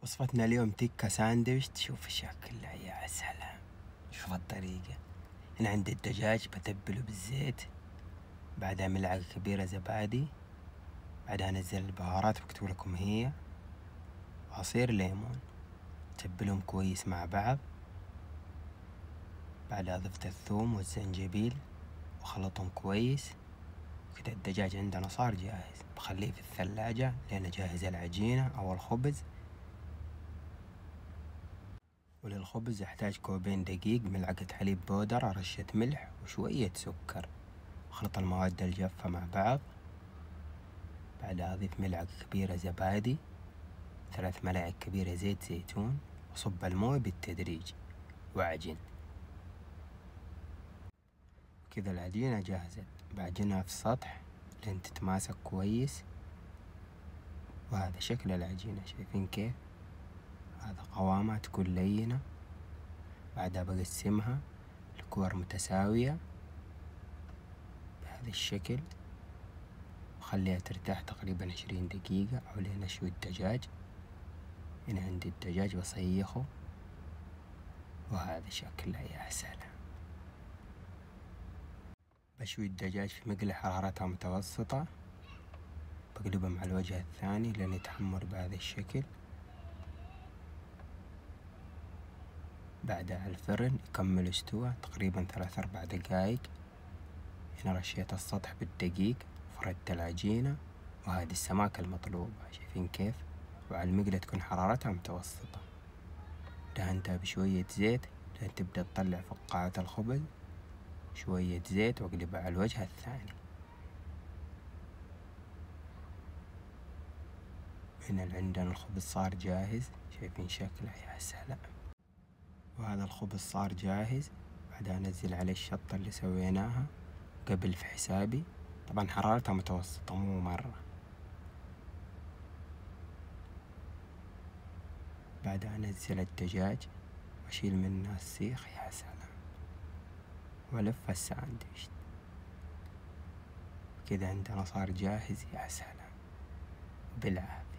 وصفتنا اليوم تكة ساندويش. شوف شكلها يا سلام، شوف الطريقة. هنا عندي الدجاج بتبله بالزيت، بعدها ملعقة كبيرة زبادي، بعدها انزل البهارات بكتب لكم هي، وعصير ليمون، تبلهم كويس مع بعض. بعدها ضفت الثوم والزنجبيل وخلطهم كويس. كده الدجاج عندنا صار جاهز، بخليه في الثلاجة لين اجهز العجينة او الخبز. وللخبز احتاج كوبين دقيق، ملعقة حليب بودرة، رشة ملح وشوية سكر. اخلط المواد الجافة مع بعض. بعدها اضيف ملعقة كبيرة زبادي، 3 ملاعق كبيرة زيت زيتون، وصب المويه بالتدريج واعجن. كذا العجينة جاهزة، بعجنها في السطح لين تتماسك كويس. وهذا شكل العجينة، شايفين كيف؟ هذا قوامها تكون لينة. بعدها بقسمها لكور متساوية بهذا الشكل، وخليها ترتاح تقريبا 20 دقيقة أو لين أشوي الدجاج. هنا عندي الدجاج بصيخه، وهذا شكله يا سلام. بشوي الدجاج في مقلاة حرارتها متوسطة، بقلبه مع الوجه الثاني لين يتحمر بهذا الشكل. بعدها على الفرن يكمل استوى تقريبا 3-4 دقايق. هنا رشيت السطح بالدقيق، فردت العجينة، وهذه السماكة المطلوبة، شايفين كيف؟ وعلى المقلاة تكون حرارتها متوسطة. دهنتها بشوية زيت لين تبدأ تطلع فقاعات الخبز. شوية زيت واقلبها على الوجه الثاني. هنا عندنا الخبز صار جاهز، شايفين شكله يا سلام. وهذا الخبز صار جاهز. بعدها انزل عليه الشطة اللي سويناها قبل في حسابي، طبعا حرارتها متوسطة مو مرة. بعدها انزل الدجاج واشيل منه السيخ، يا سلام، والف الساندويش. كذا عندنا صار جاهز، يا سلام، بالعافية.